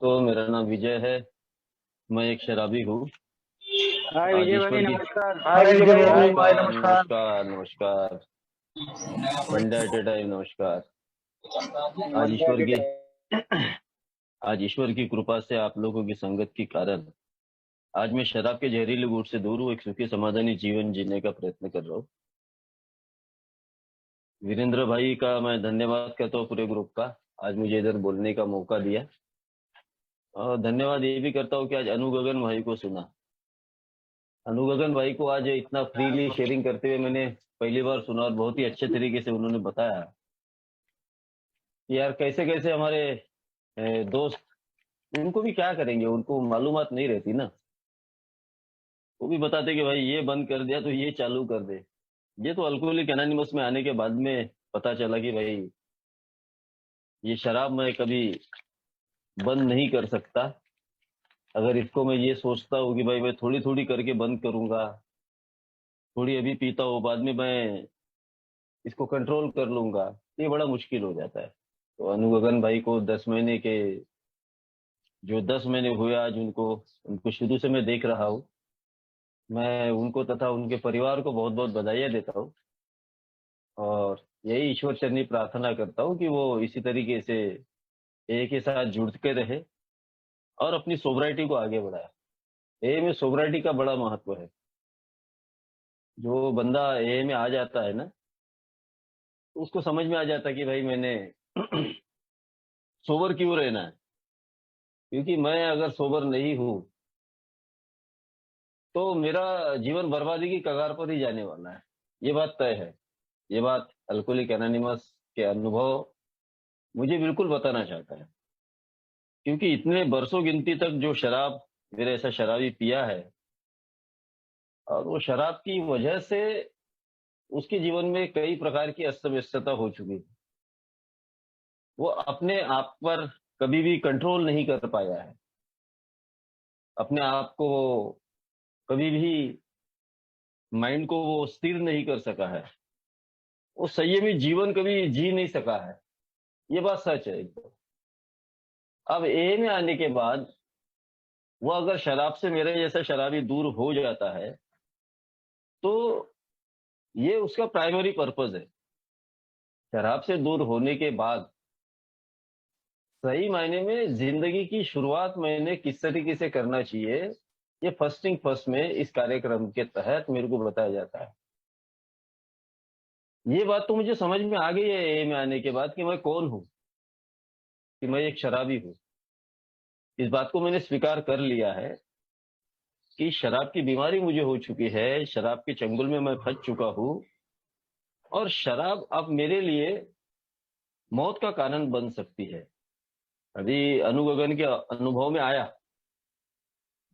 तो मेरा नाम विजय है। मैं एक शराबी हूँ। हाय आज विजय भाई, ईश्वर की नमस्कार। हाय विजय भाई, नमस्कार नमस्कार। नमस्कार नमस्कार। वनडे एट ए टाइम नमस्कार। आज वनडे ईश्वर एट की ए आज ईश्वर की कृपा से आप लोगों की संगत के कारण आज मैं शराब के जहरीले गुट से दूर हूँ, एक सुखी समाधानी जीवन जीने का प्रयत्न कर रहा हूँ। वीरेंद्र भाई का मैं धन्यवाद करता हूँ, पूरे ग्रुप का, आज मुझे इधर बोलने का मौका दिया। और धन्यवाद ये भी करता हूँ कि आज अनु गगन भाई को सुना। अनु गगन भाई को आज इतना फ्रीली शेयरिंग करते हुए मैंने पहली बार सुना, और बहुत ही अच्छे तरीके से उन्होंने बताया कि यार कैसे कैसे हमारे दोस्त, उनको भी क्या करेंगे, उनको मालूमात नहीं रहती ना। वो भी बताते कि भाई ये बंद कर दिया तो ये चालू कर दे। ये तो अल्कोहलिक एनोनिमस में आने के बाद में पता चला कि भाई ये शराब मैं कभी बंद नहीं कर सकता। अगर इसको मैं ये सोचता हूँ कि भाई मैं थोड़ी थोड़ी करके बंद करूंगा, थोड़ी अभी पीता हूँ, बाद में मैं इसको कंट्रोल कर लूंगा, ये बड़ा मुश्किल हो जाता है। तो अनु गगन भाई को 10 महीने के, जो 10 महीने हुए आज उनको उनको शुरू से मैं देख रहा हूँ। मैं उनको तथा उनके परिवार को बहुत बहुत बधाइयाँ देता हूँ, और यही ईश्वर चरणी प्रार्थना करता हूँ कि वो इसी तरीके से ए के साथ जुड़ते रहे और अपनी सोब्राइटी को आगे बढ़ाए। ए में सोब्राइटी का बड़ा महत्व है। जो बंदा ए में आ जाता है ना, तो उसको समझ में आ जाता है कि भाई मैंने सोबर क्यों रहना है। क्योंकि मैं अगर सोबर नहीं हूँ तो मेरा जीवन बर्बादी की कगार पर ही जाने वाला है। ये बात तय है। ये बात अल्कोहलिक एनोनिमस के अनुभव मुझे बिल्कुल बताना चाहता है। क्योंकि इतने बरसों गिनती तक जो शराब मेरे ऐसा शराबी पिया है, और वो शराब की वजह से उसके जीवन में कई प्रकार की अस्त व्यस्तता हो चुकी है। वो अपने आप पर कभी भी कंट्रोल नहीं कर पाया है। अपने आप को वो कभी भी, माइंड को वो स्थिर नहीं कर सका है। वो संयमी जीवन कभी जी नहीं सका है। ये बात सच है एकदम। अब ए में आने के बाद वो अगर शराब से मेरे जैसा शराबी दूर हो जाता है, तो ये उसका प्राइमरी पर्पज है। शराब से दूर होने के बाद सही मायने में जिंदगी की शुरुआत मैंने किस तरीके से करना चाहिए, ये फर्स्ट थिंग फर्स्ट में इस कार्यक्रम के तहत मेरे को बताया जाता है। ये बात तो मुझे समझ में आ गई है ए में आने के बाद कि मैं कौन हूँ, कि मैं एक शराबी हूँ। इस बात को मैंने स्वीकार कर लिया है कि शराब की बीमारी मुझे हो चुकी है, शराब के चंगुल में मैं फंस चुका हूँ, और शराब अब मेरे लिए मौत का कारण बन सकती है। अभी अनुगगन के अनुभव में आया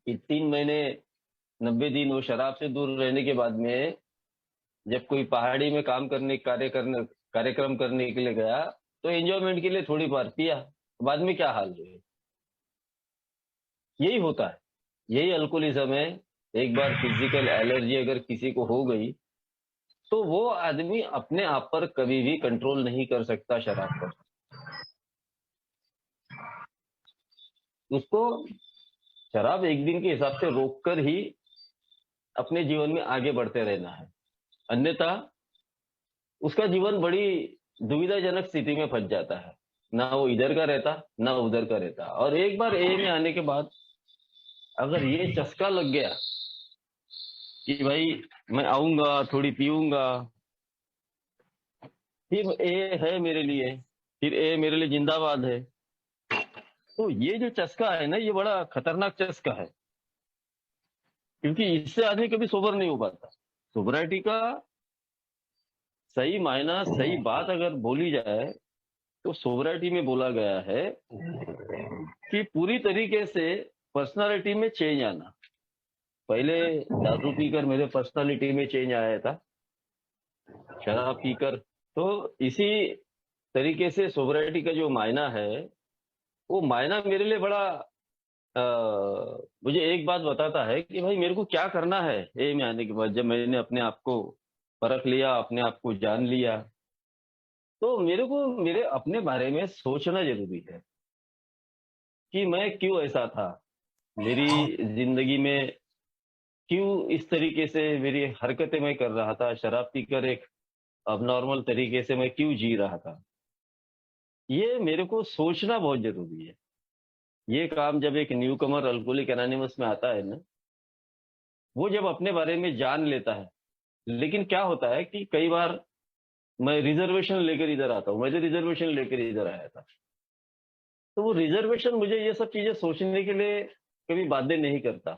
कि 3 महीने 90 दिन वो शराब से दूर रहने के बाद में जब कोई पहाड़ी में काम करने कार्यक्रम करने के लिए गया, तो एंजॉयमेंट के लिए थोड़ी बार पिया, बाद में क्या हाल हुए। यही होता है, यही अल्कोहलिज्म है। एक बार फिजिकल एलर्जी अगर किसी को हो गई, तो वो आदमी अपने आप पर कभी भी कंट्रोल नहीं कर सकता शराब पर। उसको शराब एक दिन के हिसाब से रोककर ही अपने जीवन में आगे बढ़ते रहना है, अन्यथा उसका जीवन बड़ी दुविधाजनक स्थिति में फंस जाता है। ना वो इधर का रहता, ना उधर का रहता। और एक बार ए में आने के बाद अगर ये चस्का लग गया कि भाई मैं आऊंगा, थोड़ी पीऊंगा, फिर ए है मेरे लिए, फिर ए मेरे लिए जिंदाबाद है, तो ये जो चस्का है ना, ये बड़ा खतरनाक चस्का है। क्योंकि इससे आदमी कभी सोबर नहीं हो पाता। सोबराइटी का सही मायना, सही बात अगर बोली जाए, तो सोबराइटी में बोला गया है कि पूरी तरीके से पर्सनालिटी में चेंज आना। पहले दारू पीकर मेरे पर्सनालिटी में चेंज आया था, शराब पीकर। तो इसी तरीके से सोबराइटी का जो मायना है, वो मायना मेरे लिए बड़ा अ, मुझे एक बात बताता है कि भाई मेरे को क्या करना है ए में आने के बाद। जब मैंने अपने आप को परख लिया, अपने आप को जान लिया, तो मेरे को मेरे अपने बारे में सोचना जरूरी है। कि मैं क्यों ऐसा था, मेरी जिंदगी में क्यों इस तरीके से मेरी हरकतें मैं कर रहा था, शराब पीकर एक अबनॉर्मल तरीके से मैं क्यों जी रहा था। ये मेरे को सोचना बहुत जरूरी है। ये काम जब एक न्यू कमर अल्कोहलिक एनोनिमस में आता है ना, वो जब अपने बारे में जान लेता है। लेकिन क्या होता है कि कई बार मैं रिजर्वेशन लेकर इधर आता हूँ, मैं तो रिजर्वेशन लेकर इधर आया था। तो वो रिजर्वेशन मुझे ये सब चीजें सोचने के लिए कभी बाध्य नहीं करता।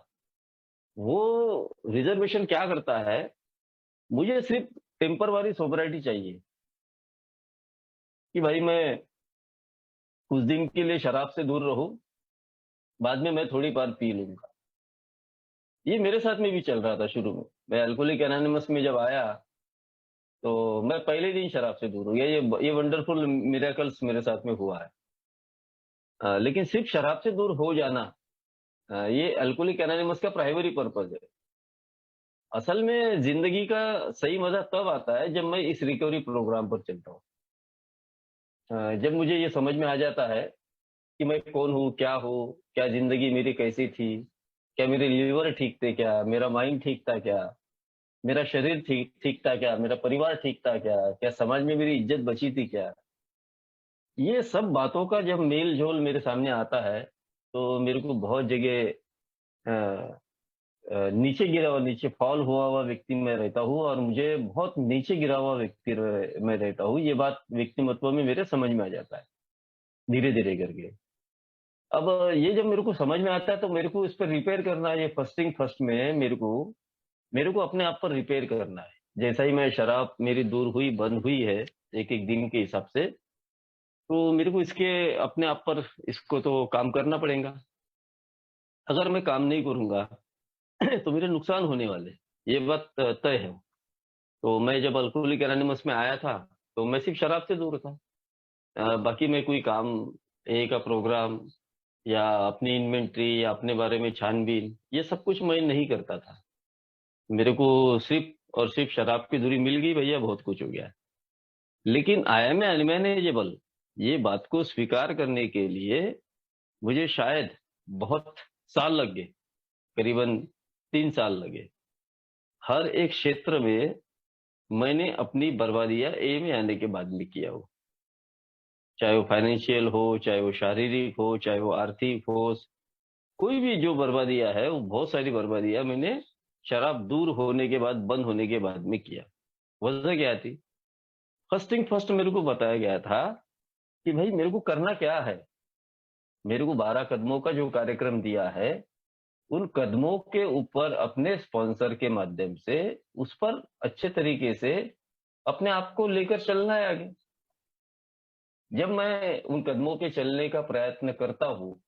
वो रिजर्वेशन क्या करता है, मुझे सिर्फ टेम्परवारी सोबराइटी चाहिए कि भाई मैं कुछ दिन के लिए शराब से दूर रहूं, बाद में मैं थोड़ी बार पी लूंगा। ये मेरे साथ में भी चल रहा था शुरू में। मैं अल्कोहलिक एनोनिमस में जब आया तो मैं पहले दिन शराब से दूर हो गया। ये वंडरफुल मिरेकल्स मेरे साथ में हुआ है। लेकिन सिर्फ शराब से दूर हो जाना, ये अल्कोहलिक एनोनिमस का प्राइमरी पर्पज है। असल में जिंदगी का सही मजा तब आता है जब मैं इस रिकवरी प्रोग्राम पर चलता हूँ। जब मुझे ये समझ में आ जाता है कि मैं कौन हूँ, क्या हूँ, क्या जिंदगी मेरी कैसी थी, क्या मेरे लीवर ठीक थे, क्या मेरा माइंड ठीक था, क्या मेरा शरीर ठीक ठीक था, क्या मेरा परिवार ठीक था, क्या क्या समाज में मेरी इज्जत बची थी, क्या। ये सब बातों का जब मेल जोल मेरे सामने आता है तो मेरे को बहुत जगह नीचे गिरा हुआ, नीचे फॉल हुआ हुआ व्यक्ति में रहता हूँ, और मुझे बहुत नीचे गिरा हुआ व्यक्ति में रहता हूँ। ये बात व्यक्तिमत्व में मेरे समझ में आ जाता है धीरे धीरे करके। अब ये जब मेरे को समझ में आता है तो मेरे को इस पर रिपेयर करना है। ये फर्स्टिंग फर्स्ट में मेरे को अपने आप पर रिपेयर करना है। जैसा ही मैं शराब मेरी दूर हुई, बंद हुई है एक एक दिन के हिसाब से, तो मेरे को इसके अपने आप पर इसको तो काम करना पड़ेगा। अगर मैं काम नहीं करूंगा तो मेरे नुकसान होने वाले, ये बात तय है। तो मैं जब अल्कोहलिक एनोनिमस में आया था तो मैं सिर्फ शराब से दूर था। बाकी मैं कोई काम, ए का प्रोग्राम या अपनी इन्वेंट्री या अपने बारे में छानबीन, ये सब कुछ मैं नहीं करता था। मेरे को सिर्फ और सिर्फ शराब की दूरी मिल गई, भैया बहुत कुछ हो गया। लेकिन आई एम अनमैनेजेबल, ये बात को स्वीकार करने के लिए मुझे शायद बहुत साल लग गए, करीबन 3 साल लगे। हर एक क्षेत्र में मैंने अपनी बर्बादियां ए में आने के बाद में किया हो, चाहे वो फाइनेंशियल हो, चाहे वो शारीरिक हो, चाहे वो आर्थिक हो। कोई भी जो बर्बादियां है, वो बहुत सारी बर्बादियां मैंने शराब दूर होने के बाद, बंद होने के बाद में किया। वजह क्या थी? फर्स्टिंग फर्स्ट मेरे को बताया गया था कि भाई मेरे को करना क्या है। मेरे को 12 कदमों का जो कार्यक्रम दिया है, उन कदमों के ऊपर अपने स्पॉन्सर के माध्यम से उस पर अच्छे तरीके से अपने आप को लेकर चलना है आगे। जब मैं उन कदमों पे चलने का प्रयत्न करता हूँ,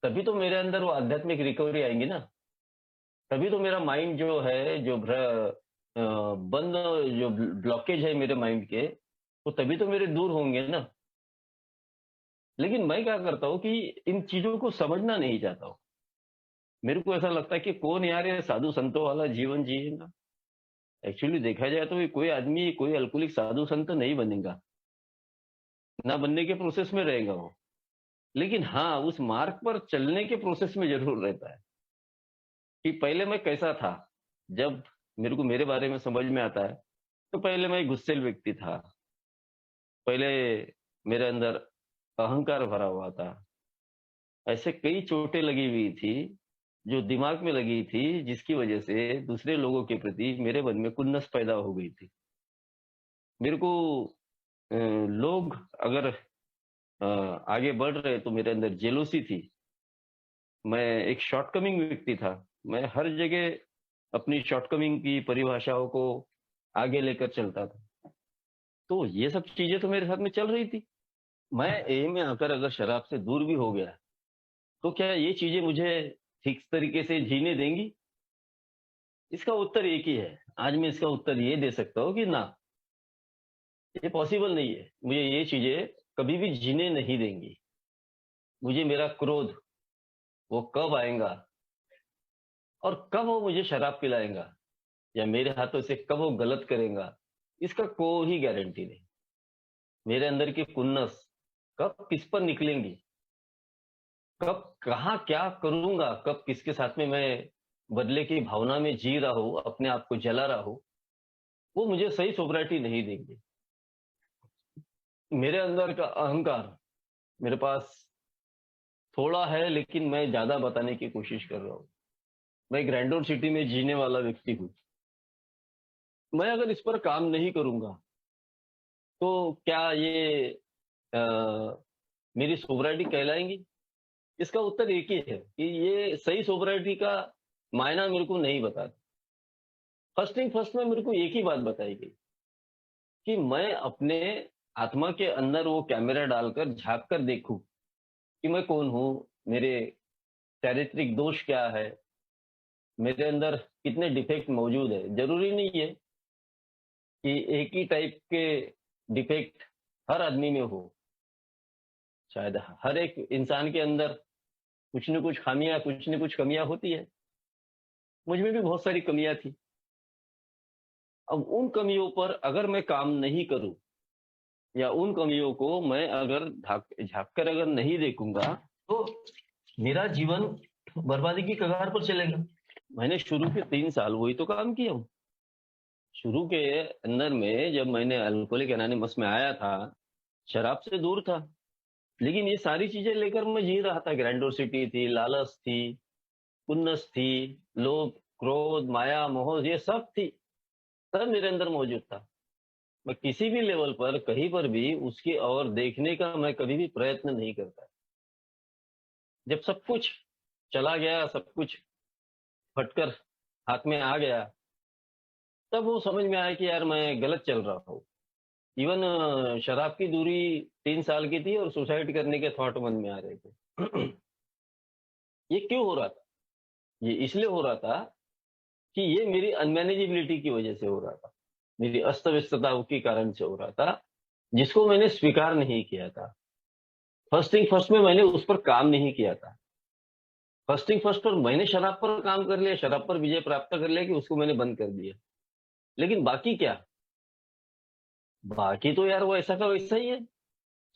तभी तो मेरे अंदर वो आध्यात्मिक रिकवरी आएंगी ना। तभी तो मेरा माइंड जो है, जो बंद, जो ब्लॉकेज है मेरे माइंड के, वो तभी तो मेरे दूर होंगे ना। लेकिन मैं क्या करता हूँ कि इन चीजों को समझना नहीं चाहता हूँ। मेरे को ऐसा लगता है कि कौन यार ये साधु संतों वाला जीवन जिएगा। एक्चुअली देखा जाए तो ये कोई आदमी कोई अल्कोहलिक साधु संत नहीं बनेगा, ना बनने के प्रोसेस में रहेगा वो। लेकिन हाँ, उस मार्ग पर चलने के प्रोसेस में जरूर रहता है कि पहले मैं कैसा था। जब मेरे को मेरे बारे में समझ में आता है तो पहले मैं एक गुस्सैल व्यक्ति था। पहले मेरे अंदर अहंकार भरा हुआ था। ऐसे कई चोटें लगी हुई थी जो दिमाग में लगी थी, जिसकी वजह से दूसरे लोगों के प्रति मेरे मन में खुन्नस पैदा हो गई थी। मेरे को लोग अगर आगे बढ़ रहे तो मेरे अंदर जेलोसी थी। मैं एक शॉर्टकमिंग व्यक्ति था। मैं हर जगह अपनी शॉर्टकमिंग की परिभाषाओं को आगे लेकर चलता था। तो ये सब चीजें तो मेरे साथ में चल रही थी। मैं ए में आकर अगर शराब से दूर भी हो गया तो क्या ये चीजें मुझे ठीक तरीके से जीने देंगी? इसका उत्तर एक ही है। आज मैं इसका उत्तर ये दे सकता हूँ कि ना, ये पॉसिबल नहीं है। मुझे ये चीजें कभी भी जीने नहीं देंगी। मुझे मेरा क्रोध वो कब आएगा और कब वो मुझे शराब पिलाएगा या मेरे हाथों से कब वो गलत करेगा, इसका कोई गारंटी नहीं। मेरे अंदर की खुन्नस कब किस पर निकलेंगी, कब कहाँ क्या करूंगा, कब किसके साथ में मैं बदले की भावना में जी रहा हूँ, अपने आप को जला रहा हूँ, वो मुझे सही सोब्राइटी नहीं देंगे। मेरे अंदर का अहंकार मेरे पास थोड़ा है, लेकिन मैं ज्यादा बताने की कोशिश कर रहा हूँ। मैं ग्रैंडोर सिटी में जीने वाला व्यक्ति हूँ। मैं अगर इस पर काम नहीं करूंगा तो क्या ये अ, मेरी सोब्राइटी कहलाएंगी? इसका उत्तर एक ही है कि ये सही सोब्राइटी का मायना मेरे को नहीं बताता। फर्स्ट थिंग फर्स्ट में मेरे को एक ही बात बताई गई कि मैं अपने आत्मा के अंदर वो कैमरा डालकर झांक कर देखूं कि मैं कौन हूँ, मेरे चारित्रिक दोष क्या है, मेरे अंदर कितने डिफेक्ट मौजूद है। जरूरी नहीं है कि एक ही टाइप के डिफेक्ट हर आदमी में हो। शायद हर एक इंसान के अंदर कुछ न कुछ खामियां, कुछ न कुछ कमियां होती है। मुझ में भी बहुत सारी कमियां थी। अब उन कमियों पर अगर मैं काम नहीं करूं, या उन कमियों को मैं अगर झांक कर अगर नहीं देखूंगा, तो मेरा जीवन बर्बादी की कगार पर चलेगा। मैंने शुरू के 3 साल वही तो काम किया हूँ। शुरू के अंदर में जब मैंने अल्कोहलिक एनोनिमस में आया था, शराब से दूर था, लेकिन ये सारी चीजें लेकर मैं जी रहा था। ग्रैंडोसिटी थी, लालच थी, खुन्नस थी, लोभ, क्रोध, माया, मोह, ये सब थी। सब मेरे अंदर मौजूद था। मैं किसी भी लेवल पर कहीं पर भी उसकी ओर देखने का मैं कभी भी प्रयत्न नहीं करता। जब सब कुछ चला गया, सब कुछ फटकर हाथ में आ गया, तब वो समझ में आया कि यार मैं गलत चल रहा हूँ। इवन शराब की दूरी 3 साल की थी और सुसाइड करने के थॉट मन में आ रहे थे। ये क्यों हो रहा था? ये इसलिए हो रहा था कि ये मेरी अनमैनेजेबिलिटी की वजह से हो रहा था, मेरी अस्त व्यस्तता के कारण से हो रहा था, जिसको मैंने स्वीकार नहीं किया था। फर्स्ट थिंग फर्स्ट में मैंने उस पर काम नहीं किया था। फर्स्ट थिंग फर्स्ट पर मैंने शराब पर काम कर लिया, शराब पर विजय प्राप्त कर लिया कि उसको मैंने बंद कर दिया। लेकिन बाकी क्या? बाकी तो यार वो ऐसा का वैसा ही है।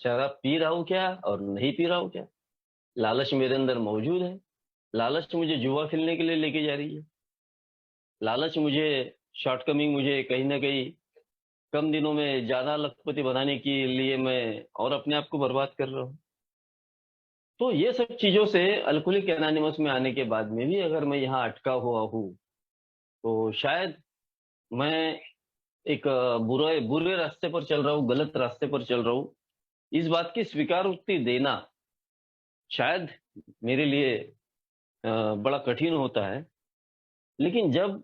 शराब पी रहा हूँ क्या और नहीं पी रहा हूँ क्या, लालच मेरे अंदर मौजूद है। लालच मुझे जुआ खेलने के लिए लेके जा रही है। लालच मुझे, शॉर्टकमिंग मुझे कहीं ना कहीं कम दिनों में ज्यादा लखपति बनाने के लिए मैं और अपने आप को बर्बाद कर रहा हूँ। तो ये सब चीजों से अल्कोहलिक एनोनिमस में आने के बाद में भी अगर मैं यहाँ अटका हुआ हूँ, तो शायद मैं एक बुरे बुरे रास्ते पर चल रहा हूँ, गलत रास्ते पर चल रहा हूँ। इस बात की स्वीकारोक्ति देना शायद मेरे लिए बड़ा कठिन होता है। लेकिन जब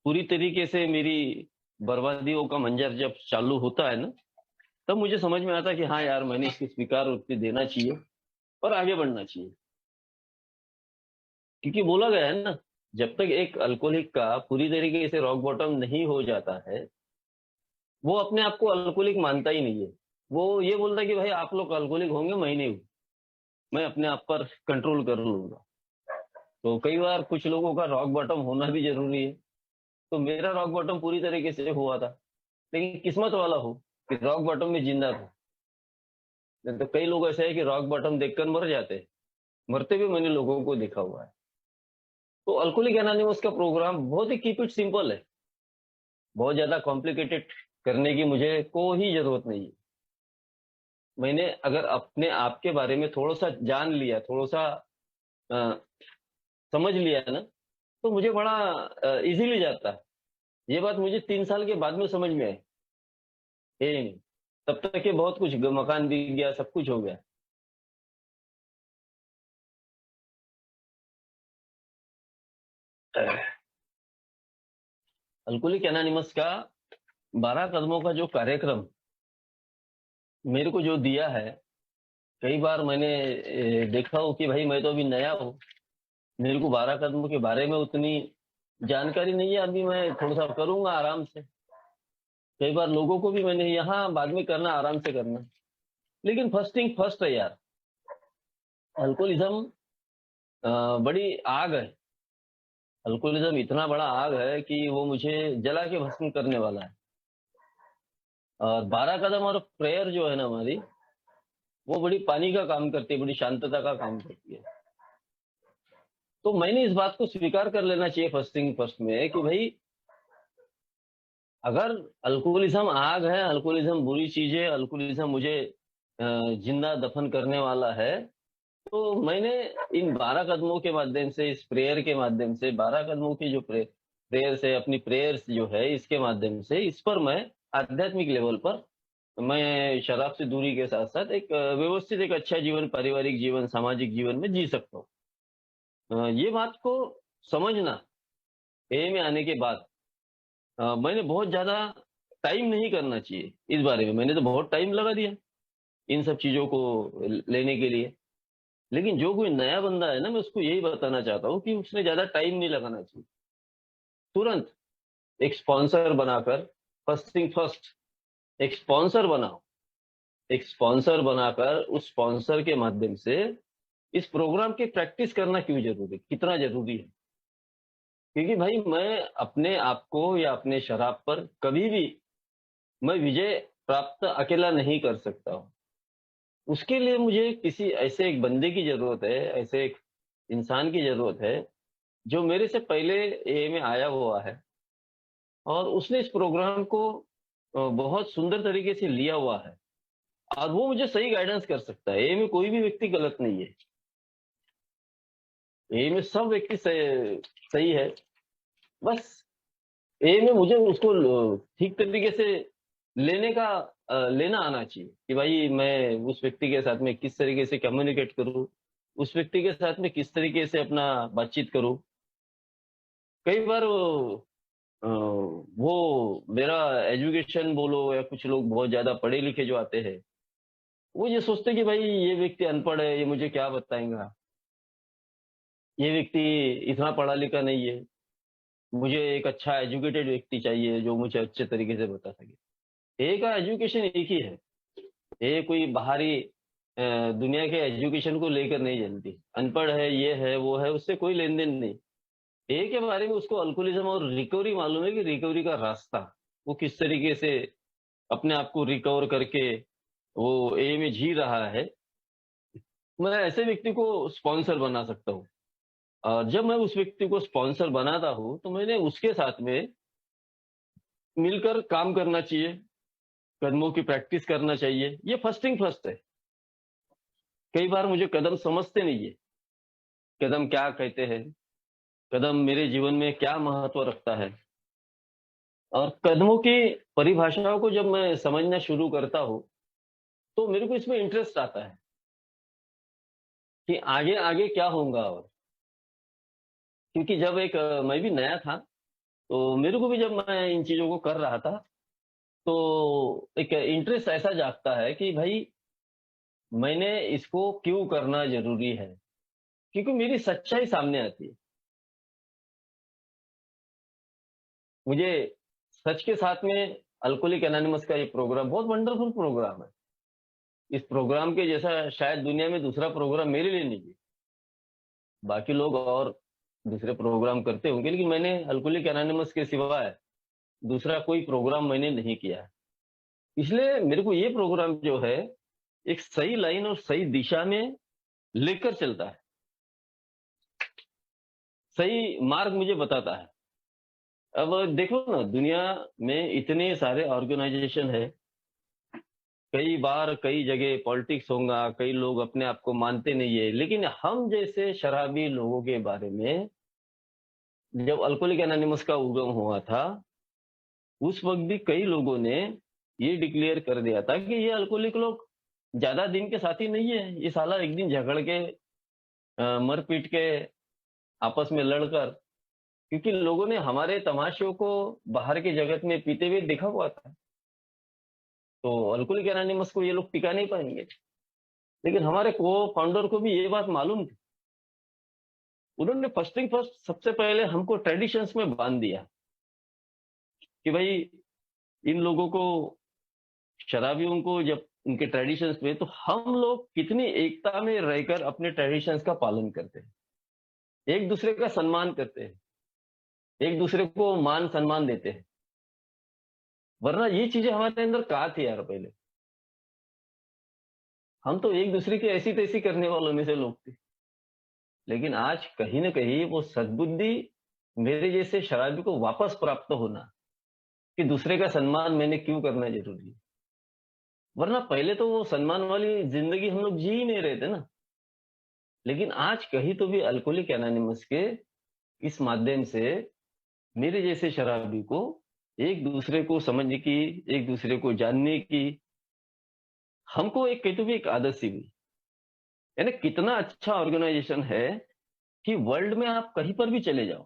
पूरी तरीके से मेरी बर्बादियों का मंजर जब चालू होता है ना, तब मुझे समझ में आता है कि हाँ यार, मैंने इसकी स्वीकारोक्ति देना चाहिए और आगे बढ़ना चाहिए। क्योंकि बोला गया है ना, जब तक एक अल्कोहलिक का पूरी तरीके से रॉक बॉटम नहीं हो जाता है, वो अपने आप को अल्कोहलिक मानता ही नहीं है। वो ये बोलता है कि भाई आप लोग अल्कोहलिक होंगे, मैं नहीं हूँ, मैं अपने आप पर कंट्रोल कर लूंगा। तो कई बार कुछ लोगों का रॉक बॉटम होना भी जरूरी है। तो मेरा रॉक बॉटम पूरी तरीके से हुआ था, लेकिन किस्मत वाला हूँ कि रॉक बॉटम में जिंदा था। नहीं तो कई लोग ऐसे है कि रॉक बॉटम देखकर मर जाते हैं। मरते भी मैंने लोगों को देखा हुआ है। तो अल्कोहलिक एनोनिमस का प्रोग्राम बहुत ही कीप इट सिंपल है। बहुत ज्यादा कॉम्प्लिकेटेड करने की मुझे कोई जरूरत नहीं है। मैंने अगर अपने आप के बारे में थोड़ा सा जान लिया, थोड़ा सा अ, समझ लिया ना, तो मुझे बड़ा इजीली जाता है। ये बात मुझे 3 साल के बाद में समझ में आई। नहीं, तब तक ये बहुत कुछ मकान बिक गया, सब कुछ हो गया। अल्कोहलिक एनोनिमस का 12 कदमों का जो कार्यक्रम मेरे को जो दिया है, कई बार मैंने देखा हो कि भाई मैं तो अभी नया हूँ, मेरे को 12 कदमों के बारे में उतनी जानकारी नहीं है। अभी मैं थोड़ा सा करूंगा आराम से। कई बार लोगों को भी मैंने यहाँ बाद में करना, आराम से करना। लेकिन फर्स्ट थिंग फर्स्ट है यार, अल्कोहलिज्म बड़ी आग है। अल्कोहलिज्म इतना बड़ा आग है कि वो मुझे जला के भस्म करने वाला है। और 12 कदम और प्रेयर जो है ना हमारी, वो बड़ी पानी का काम करती है, बड़ी शांतता का काम करती है। तो मैंने इस बात को स्वीकार कर लेना चाहिए फर्स्ट थिंग फर्स्ट में कि भाई अगर अल्कोहलिज्म आग है, अल्कोहलिज्म बुरी चीज है, अल्कोहलिज्म मुझे अ, जिंदा दफन करने वाला है, तो मैंने इन 12 कदमों के माध्यम से, इस प्रेयर के माध्यम से, 12 कदमों की जो प्रेयर्स है, अपनी प्रेयर्स जो है इसके माध्यम से, इस पर मैं आध्यात्मिक लेवल पर मैं शराब से दूरी के साथ साथ एक व्यवस्थित, एक अच्छा जीवन, पारिवारिक जीवन, सामाजिक जीवन में जी सकता हूँ। ये बात को समझना ए में आने के बाद मैंने बहुत ज्यादा टाइम नहीं करना चाहिए इस बारे में। मैंने तो बहुत टाइम लगा दिया इन सब चीजों को लेने के लिए। लेकिन जो कोई नया बंदा है ना, मैं उसको यही बताना चाहता हूँ कि उसने ज्यादा टाइम नहीं लगाना चाहिए। तुरंत एक स्पॉन्सर बनाकर, फर्स्ट थिंग फर्स्ट, एक स्पॉन्सर बनाओ। एक स्पॉन्सर बनाकर उस स्पॉन्सर के माध्यम से इस प्रोग्राम की प्रैक्टिस करना क्यों जरूरी, कितना जरूरी है। क्योंकि भाई मैं अपने आप को या अपने शराब पर कभी भी मैं विजय प्राप्त अकेला नहीं कर सकता हूँ। उसके लिए मुझे किसी ऐसे एक बंदे की जरूरत है, ऐसे एक इंसान की जरूरत है जो मेरे से पहले ए में आया हुआ है और उसने इस प्रोग्राम को बहुत सुंदर तरीके से लिया हुआ है और वो मुझे सही गाइडेंस कर सकता है। ए में कोई भी व्यक्ति गलत नहीं है, ए में सब व्यक्ति सही है। बस ए में मुझे उसको ठीक तरीके से लेना आना चाहिए कि भाई मैं उस व्यक्ति के साथ में किस तरीके से कम्युनिकेट करूं, उस व्यक्ति के साथ में किस तरीके से अपना बातचीत करूं। कई बार वो मेरा एजुकेशन बोलो या कुछ लोग बहुत ज्यादा पढ़े लिखे जो आते हैं, वो ये सोचते कि भाई ये व्यक्ति अनपढ़ है, ये मुझे क्या बताएगा, ये व्यक्ति इतना पढ़ा लिखा नहीं है, मुझे एक अच्छा एजुकेटेड व्यक्ति चाहिए जो मुझे अच्छे तरीके से बता सके। ए का एजुकेशन एक ही है। ये कोई बाहरी दुनिया के एजुकेशन को लेकर नहीं चलती। अनपढ़ है, ये है, वो है, उससे कोई लेन देन नहीं। ए के बारे में उसको अल्कोहलिज्म और रिकवरी मालूम है कि रिकवरी का रास्ता वो किस तरीके से अपने आप को रिकवर करके वो ए में जी रहा है। मैं ऐसे व्यक्ति को स्पॉन्सर बना सकता हूँ और जब मैं उस व्यक्ति को स्पॉन्सर बनाता हूँ तो मैंने उसके साथ में मिलकर काम करना चाहिए, कदमों की प्रैक्टिस करना चाहिए। ये फर्स्ट थिंग फर्स्ट है। कई बार मुझे कदम समझते नहीं है, कदम क्या कहते हैं, कदम मेरे जीवन में क्या महत्व रखता है। और कदमों की परिभाषाओं को जब मैं समझना शुरू करता हूँ तो मेरे को इसमें इंटरेस्ट आता है कि आगे आगे क्या होगा। और क्योंकि जब मैं भी नया था तो मेरे को भी, जब मैं इन चीजों को कर रहा था तो एक इंटरेस्ट ऐसा जागता है कि भाई मैंने इसको क्यों करना जरूरी है, क्योंकि मेरी सच्चाई सामने आती है। मुझे सच के साथ में अल्कोहलिक एनोनिमस का ये प्रोग्राम बहुत वंडरफुल प्रोग्राम है। इस प्रोग्राम के जैसा शायद दुनिया में दूसरा प्रोग्राम मेरे लिए नहीं है। बाकी लोग और दूसरे प्रोग्राम करते होंगे, लेकिन मैंने अल्कोहलिक एनोनिमस के सिवाय दूसरा कोई प्रोग्राम मैंने नहीं किया है। इसलिए मेरे को ये प्रोग्राम जो है एक सही लाइन और सही दिशा में लेकर चलता है, सही मार्ग मुझे बताता है। अब देखो ना, दुनिया में इतने सारे ऑर्गेनाइजेशन है, कई बार कई जगह पॉलिटिक्स होगा, कई लोग अपने आप को मानते नहीं है, लेकिन हम जैसे शराबी लोगों के बारे में जब अल्कोहलिक एनोनिमस का उगम हुआ था उस वक्त भी कई लोगों ने ये डिक्लेयर कर दिया था कि ये अल्कोहलिक लोग ज्यादा दिन के साथी नहीं है, ये साला एक दिन झगड़ के मर पीट के आपस में लड़कर, क्योंकि लोगों ने हमारे तमाशों को बाहर के जगत में पीते हुए देखा हुआ था। तो अल्कोहलिक एनोनिमस को ये लोग टिका नहीं पाएंगे। लेकिन हमारे को फाउंडर को भी ये बात मालूम थी। उन्होंने फर्स्ट थिंग फर्स्ट सबसे पहले हमको ट्रेडिशंस में बांध दिया कि भाई इन लोगों को, शराबियों को, जब उनके ट्रेडिशंस में, तो हम लोग कितनी एकता में रहकर अपने ट्रेडिशंस का पालन करते हैं, एक दूसरे का सम्मान करते हैं, एक दूसरे को मान सम्मान देते हैं। वरना ये चीजें हमारे अंदर कहाँ थी यार पहले। हम तो एक दूसरे की ऐसी तैसी करने वालों में से लोग थे। लेकिन आज कहीं न कहीं वो सद्बुद्धि मेरे जैसे शराबी को वापस प्राप्त होना, कि दूसरे का सम्मान मैंने क्यों करना ज़रूरी है। वरना पहले तो वो सम्मान वाली ज़िंदगी हम लोग जी ही नहीं रहे थे ना। लेकिन आज कहीं तो भी अल्कोहलिक एनोनिमस के इस माध्यम से मेरे जैसे शराबी को एक दूसरे को समझने की, एक दूसरे को जानने की, हमको एक कहीं तो भी एक आदत सी हुई। यानी कितना अच्छा ऑर्गेनाइजेशन है कि वर्ल्ड में आप कहीं पर भी चले जाओ,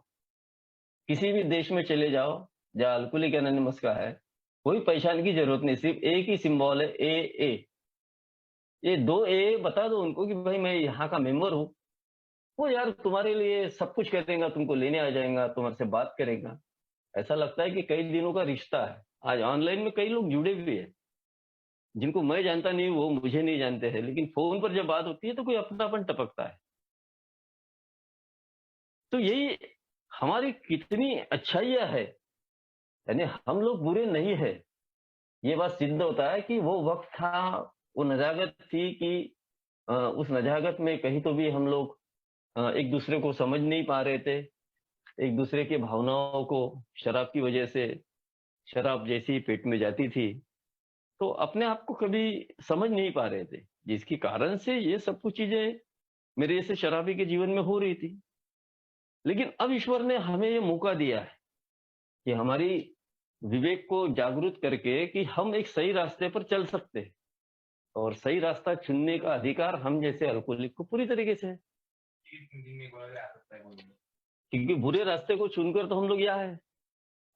किसी भी देश में चले जाओ, जहाँ अल्कोहलिक एनोनिमस का है, कोई पहचान की जरूरत नहीं, सिर्फ एक ही सिंबल है, ए। ये दो ए बता दो उनको कि भाई मैं यहाँ का मेंबर हूँ। वो यार तुम्हारे लिए सब कुछ करेगा, तुमको लेने आ जाएगा, तुम्हारे से बात करेगा। ऐसा लगता है कि कई दिनों का रिश्ता है। आज ऑनलाइन में कई लोग जुड़े हुए हैं, जिनको मैं जानता नहीं, वो मुझे नहीं जानते हैं, लेकिन फोन पर जब बात होती है तो कोई अपनापन टपकता है। तो यही हमारी कितनी अच्छाइयाँ है। यानी हम लोग बुरे नहीं है। ये बात सिद्ध होता है कि वो वक्त था, वो नजाकत थी कि उस नजाकत में कहीं तो भी हम लोग एक दूसरे को समझ नहीं पा रहे थे। एक दूसरे की भावनाओं को शराब की वजह से, शराब जैसी ही पेट में जाती थी, तो अपने आप को कभी समझ नहीं पा रहे थे, जिसके कारण से ये सब कुछ चीजें मेरे जैसे शराबी के जीवन में हो रही थी। लेकिन अब ईश्वर ने हमें ये मौका दिया है कि हमारी विवेक को जागरूक करके कि हम एक सही रास्ते पर चल सकते हैं, और सही रास्ता चुनने का अधिकार हम जैसे अल्कोहलिक को पूरी तरीके से है। क्योंकि बुरे रास्ते को चुनकर तो हम लोग यहाँ है।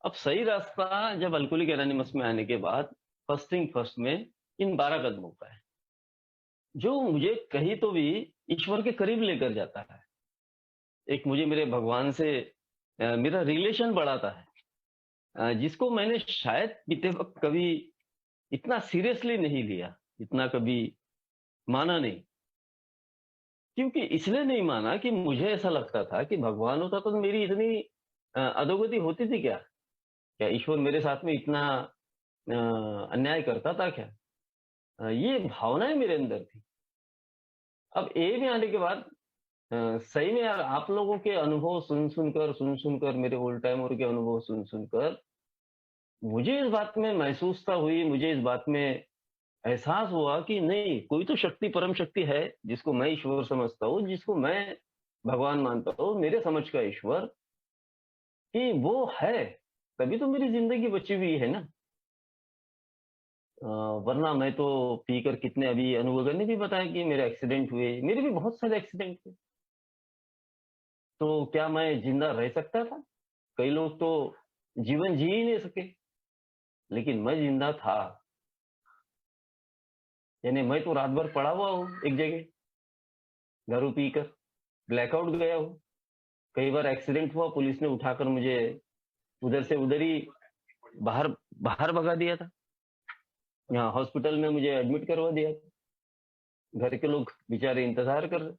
अब सही रास्ता जब अल्कोहलिक एनोनिमस में आने के बाद फर्स्ट थिंग फर्स्ट में इन 12 कदमों का है, जो मुझे कहीं तो भी ईश्वर के करीब लेकर जाता है। एक मुझे मेरे भगवान से मेरा रिलेशन बढ़ाता है, जिसको मैंने शायद बीते वक्त कभी इतना सीरियसली नहीं लिया, इतना कभी माना नहीं। क्योंकि इसलिए नहीं माना कि मुझे ऐसा लगता था कि भगवान होता तो मेरी इतनी अधोगति होती थी क्या? क्या ईश्वर मेरे साथ में इतना अन्याय करता था क्या? ये भावनाएं मेरे अंदर थी। अब ए में आने के बाद सही में यार आप लोगों के अनुभव सुन सुनकर मेरे ओल्ड टाइमर के अनुभव सुन सुनकर मुझे इस बात में महसूसता हुई, मुझे इस बात में एहसास हुआ कि नहीं, कोई तो शक्ति, परम शक्ति है, जिसको मैं ईश्वर समझता हूँ, जिसको मैं भगवान मानता हूँ, मेरे समझ का ईश्वर, कि वो है। तभी तो मेरी जिंदगी बची हुई है ना। वरना मैं तो पीकर कितने, अभी अनुभव ने भी बताया कि मेरे एक्सीडेंट हुए, मेरे भी बहुत सारे एक्सीडेंट हुए। तो क्या मैं जिंदा रह सकता था? कई लोग तो जीवन जी ही नहीं सके, लेकिन मैं जिंदा था। यानी मैं तो रात भर पड़ा हुआ हूँ एक जगह, दारू पीकर ब्लैकआउट गया हूँ। कई बार एक्सीडेंट हुआ, पुलिस ने उठाकर मुझे उधर से उधर ही बाहर बाहर भगा दिया था। यहाँ हॉस्पिटल में मुझे एडमिट करवा दिया था। घर के लोग बेचारे इंतजार कर रहे।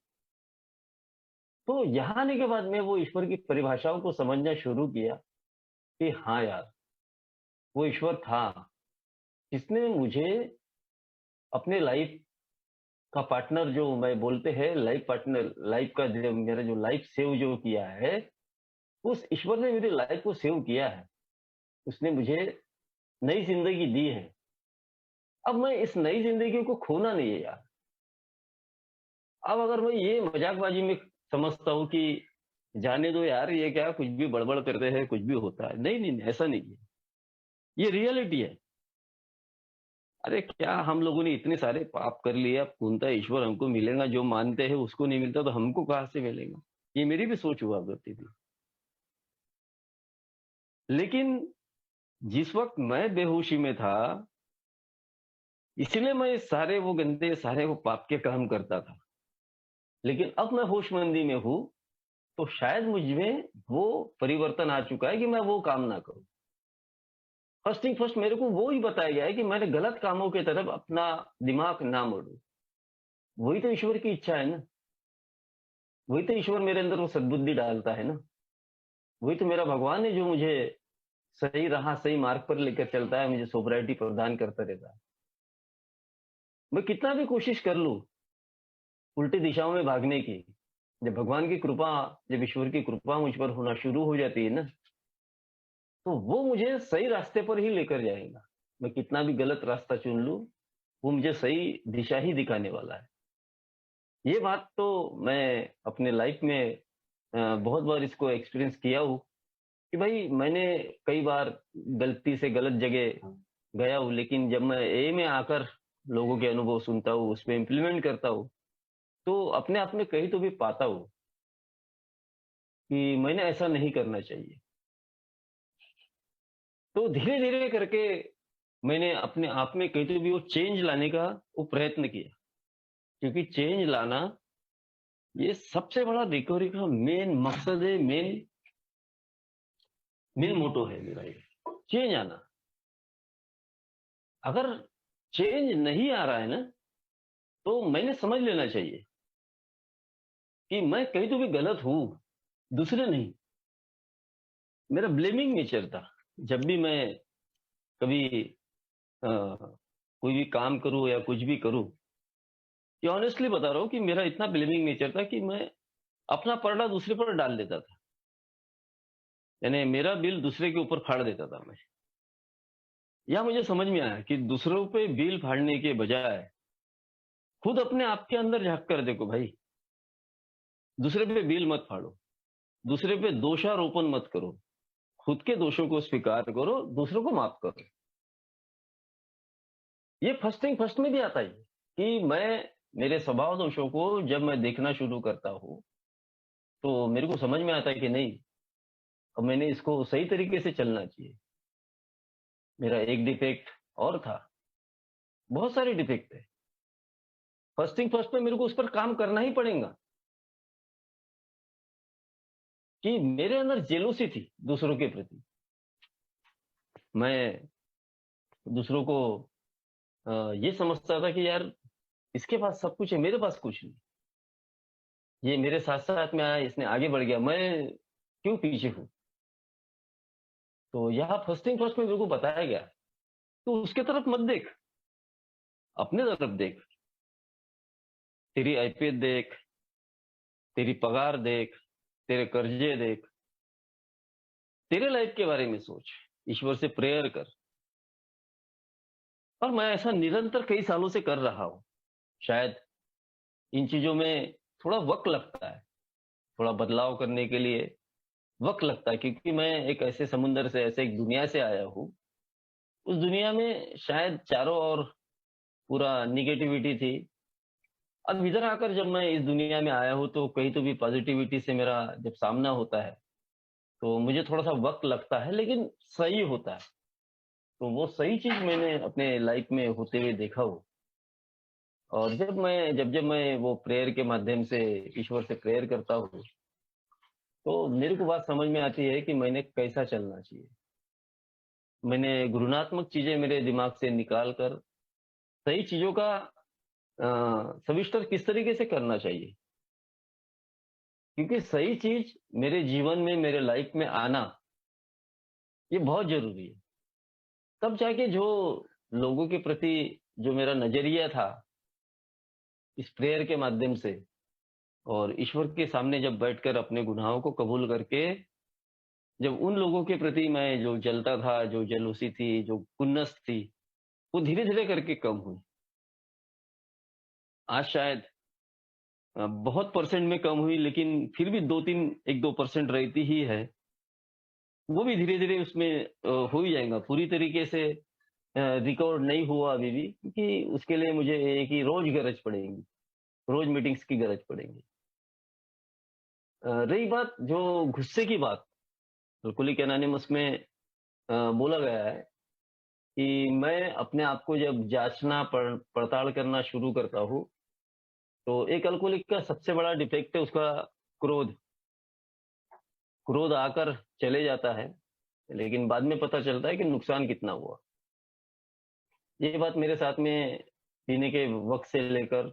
तो यहाँ आने के बाद मैं वो ईश्वर की परिभाषाओं को समझना शुरू किया कि हाँ यार, वो ईश्वर था जिसने मुझे अपने लाइफ का पार्टनर, जो मैं बोलते हैं लाइफ पार्टनर, लाइफ का जो मेरा जो लाइफ सेव जो किया है, उस ईश्वर ने मेरी लाइफ को सेव किया है। उसने मुझे नई जिंदगी दी है। अब मैं इस नई जिंदगी को खोना नहीं है यार। अब अगर मैं ये मजाकबाजी में समझता हूँ कि जाने दो यार, ये क्या कुछ भी बड़बड़ करते हैं, कुछ भी होता है, नहीं नहीं नहीं, ऐसा नहीं है। ये रियलिटी है। अरे क्या हम लोगों ने इतने सारे पाप कर लिए, अब कौन सा ईश्वर हमको मिलेगा? जो मानते हैं उसको नहीं मिलता तो हमको कहाँ से मिलेगा? ये मेरी भी सोच हुआ करती थी। लेकिन जिस वक्त मैं बेहोशी में था, इसलिए मैं सारे वो गंदे, सारे वो पाप के काम करता था। लेकिन अब मैं होशमंदी में हूँ, तो शायद मुझ में वो परिवर्तन आ चुका है कि मैं वो काम ना करूं। फर्स्ट थिंग फर्स्ट, मेरे को वो ही बताया गया है कि मैंने गलत कामों की तरफ अपना दिमाग ना मोड़ू। वही तो ईश्वर की इच्छा है ना। वही तो ईश्वर मेरे अंदर वो सद्बुद्धि डालता है ना। वही तो मेरा भगवान है जो मुझे सही राह, सही मार्ग पर लेकर चलता है, मुझे सोब्राइटी प्रदान करता रहता है। मैं कितना भी कोशिश कर लूँ उल्टी दिशाओं में भागने की, जब भगवान की कृपा, जब ईश्वर की कृपा मुझ पर होना शुरू हो जाती है ना, तो वो मुझे सही रास्ते पर ही लेकर जाएगा। मैं कितना भी गलत रास्ता चुन लूँ, वो मुझे सही दिशा ही दिखाने वाला है। ये बात तो मैं अपने लाइफ में बहुत बार इसको एक्सपीरियंस किया हूँ कि भाई मैंने कई बार गलती से गलत जगह गया हूँ, लेकिन जब मैं ए में आकर लोगों के अनुभव सुनता हूँ, उसपे इम्प्लीमेंट करता हूँ, तो अपने आप में कहीं तो भी पाता हूँ कि मैंने ऐसा नहीं करना चाहिए। तो धीरे-धीरे करके मैंने अपने आप में कहीं तो भी वो चेंज लाने का वो प्रयत्न किया, क्योंकि चेंज लाना ये सबसे बड़ा रिकवरी का मेन मकसद है, मेन मेन मोटो है मेरा ये, चेंज आना। अगर चेंज नहीं आ रहा है ना, तो मैंने समझ लेना चाहिए कि मैं कहीं तो भी गलत हूँ, दूसरे नहीं। मेरा ब्लेमिंग नेचर था। जब भी मैं कभी कोई भी काम करूँ या कुछ भी करूँ, ये ऑनेस्टली बता रहा हूँ कि मेरा इतना ब्लेमिंग नेचर था कि मैं अपना पलड़ा दूसरे पर डाल देता था। यानी मेरा बिल दूसरे के ऊपर फाड़ देता था मैं। या मुझे समझ में आया कि दूसरों पे बिल फाड़ने के बजाय खुद अपने आप के अंदर झाँक कर देखो भाई। दूसरे पे बिल मत फाड़ो, दूसरे पे दोषारोपण मत करो, खुद के दोषों को स्वीकार करो, दूसरों को माफ करो। ये फर्स्ट थिंग फर्स्ट में भी आता है कि मैं मेरे स्वभाव दोषों को जब मैं देखना शुरू करता हूँ, तो मेरे को समझ में आता है कि नहीं, अब मैंने इसको सही तरीके से चलना चाहिए। मेरा एक डिफेक्ट और था, बहुत सारे डिफेक्ट है। फर्स्ट थिंग फर्स्ट में मेरे को उस पर काम करना ही पड़ेगा कि मेरे अंदर जेलूसी थी दूसरों के प्रति। मैं दूसरों को ये समझता था कि यार इसके पास सब कुछ है, मेरे पास कुछ नहीं। ये मेरे साथ-साथ में आया, इसने आगे बढ़ गया, मैं क्यों पीछे हूँ? तो यहाँ फर्स्ट थिंग फर्स्ट में मेरे को बताया गया, "तू उसके तरफ मत देख, अपने तरफ देख। तेरी आईपीएस देख, तेरी पगार देख, तेरे कर्जे देख, तेरे लाइफ के बारे में सोच, ईश्वर से प्रेयर कर।" और मैं ऐसा निरंतर कई सालों से कर रहा हूँ। शायद इन चीज़ों में थोड़ा वक़्त लगता है, थोड़ा बदलाव करने के लिए वक़्त लगता है, क्योंकि मैं एक ऐसे समुंदर से, ऐसे एक दुनिया से आया हूँ, उस दुनिया में शायद चारों ओर पूरा नेगेटिविटी थी। अब इधर आकर जब मैं इस दुनिया में आया हूँ, तो कहीं तो भी पॉज़िटिविटी से मेरा जब सामना होता है, तो मुझे थोड़ा-सा वक़्त लगता है, लेकिन सही होता है। तो वो सही चीज़ मैंने अपने लाइफ़ में होते हुए देखा हो। और जब मैं वो प्रेयर के माध्यम से ईश्वर से प्रेयर करता हूँ, तो मेरे को बात समझ में आती है कि मैंने कैसा चलना चाहिए। मैंने गुणात्मक चीज़ें मेरे दिमाग से निकाल कर सही चीज़ों का सविष्टर किस तरीके से करना चाहिए। क्योंकि सही चीज़ मेरे जीवन में, मेरे लाइफ़ में आना, ये बहुत ज़रूरी है। तब जाके जो लोगों के प्रति जो मेरा नज़रिया था, इस प्रेयर के माध्यम से और ईश्वर के सामने जब बैठकर अपने गुनाहों को कबूल करके, जब उन लोगों के प्रति मैं जो जलता था, जो जेलसी थी, जो खुन्नस थी, वो धीरे-धीरे करके कम हुई। आज शायद बहुत परसेंट में कम हुई, लेकिन फिर भी 2-3 1-2% रहती ही है। वो भी धीरे-धीरे उसमें हो ही जाएगा। पूरी तरीके से रिकवर नहीं हुआ अभी भी, क्योंकि उसके लिए मुझे एक ही रोज़ गरज पड़ेगी, रोज़ मीटिंग्स की गरज पड़ेगी। रही बात जो गुस्से की बात, अल्कोहलिक एनोनिमस में बोला गया है कि मैं अपने आप को जब जाँचना पड़ताल करना शुरू करता हूँ, तो एक अल्कोहलिक का सबसे बड़ा डिफेक्ट है उसका क्रोध। क्रोध आकर चले जाता है, लेकिन बाद में पता चलता है कि नुकसान कितना हुआ। ये बात मेरे साथ में पीने के वक़्त से लेकर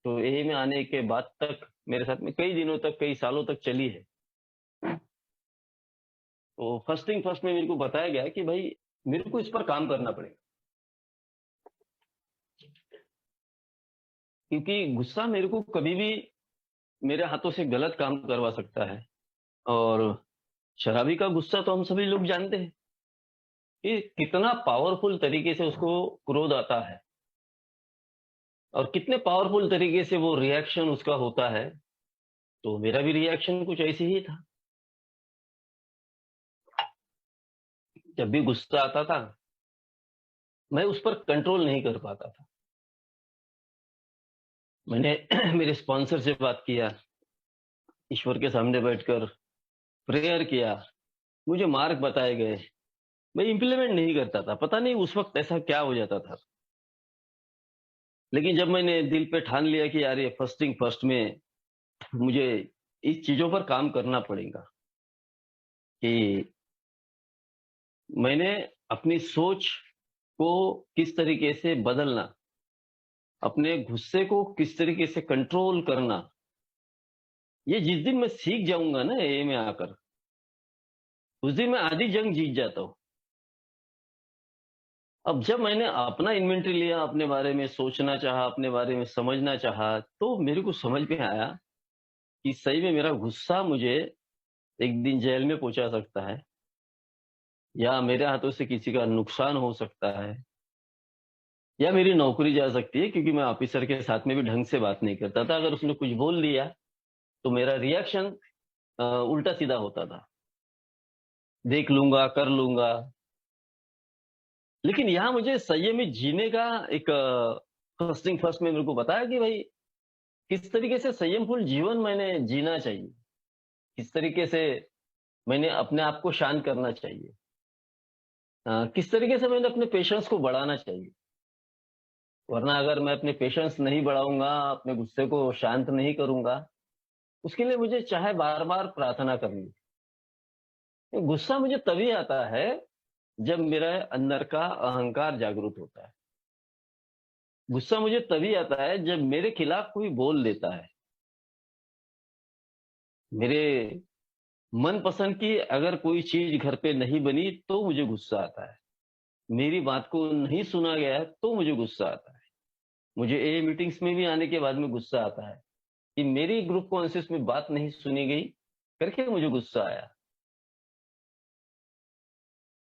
तो एए में आने के बाद तक मेरे साथ में कई दिनों तक, कई सालों तक चली है। तो फर्स्ट थिंग फर्स्ट में मेरे को बताया गया कि भाई मेरे को इस पर काम करना पड़ेगा। क्योंकि गुस्सा मेरे को कभी भी मेरे हाथों से गलत काम करवा सकता है। और शराबी का गुस्सा तो हम सभी लोग जानते हैं कि कितना पावरफुल तरीके से उसको क्रोध आता है, और कितने पावरफुल तरीके से वो रिएक्शन उसका होता है। तो मेरा भी रिएक्शन कुछ ऐसे ही था। जब भी गुस्सा आता था, मैं उस पर कंट्रोल नहीं कर पाता था। मैंने मेरे स्पॉन्सर से बात किया, ईश्वर के सामने बैठकर प्रेयर किया, मुझे मार्ग बताए गए, मैं इम्प्लीमेंट नहीं करता था। पता नहीं उस वक्त ऐसा क्या हो जाता था। लेकिन जब मैंने दिल पे ठान लिया कि यार ये फर्स्ट फर्स्ट में मुझे इस चीजों पर काम करना पड़ेगा, कि मैंने अपनी सोच को किस तरीके से बदलना, अपने गुस्से को किस तरीके से कंट्रोल करना, ये जिस दिन मैं सीख जाऊंगा ना ए में आकर, उस दिन मैं आधी जंग जीत जाता हूँ। अब जब मैंने अपना इन्वेंटरी लिया, अपने बारे में सोचना चाहा, अपने बारे में समझना चाहा, तो मेरे को समझ में आया कि सही में मेरा गुस्सा मुझे एक दिन जेल में पहुंचा सकता है, या मेरे हाथों से किसी का नुकसान हो सकता है, या मेरी नौकरी जा सकती है, क्योंकि मैं ऑफिसर के साथ में भी ढंग से बात नहीं करता था। अगर उसने कुछ बोल दिया तो मेरा रिएक्शन उल्टा सीधा होता था, देख लूंगा, कर लूंगा। लेकिन यहाँ मुझे संयमित जीने का एक फर्स्ट थिंग फर्स्ट में मेरे को बताया कि भाई किस तरीके से संयमफुल जीवन मैंने जीना चाहिए, किस तरीके से मैंने अपने आप को शांत करना चाहिए, किस तरीके से मैंने अपने पेशेंस को बढ़ाना चाहिए। वरना अगर मैं अपने पेशेंस नहीं बढ़ाऊंगा, अपने गुस्से को शांत नहीं करूंगा, उसके लिए मुझे चाहे बार बार प्रार्थना करनी। गुस्सा मुझे तभी आता है जब मेरे अंदर का अहंकार जागरूक होता है। गुस्सा मुझे तभी आता है जब मेरे खिलाफ कोई बोल देता है। मेरे मनपसंद की अगर कोई चीज घर पे नहीं बनी तो मुझे गुस्सा आता है। मेरी बात को नहीं सुना गया तो मुझे गुस्सा आता है। मुझे ए मीटिंग्स में भी आने के बाद में गुस्सा आता है कि मेरी ग्रुप कॉन्सियस में बात नहीं सुनी गई करके मुझे गुस्सा आया।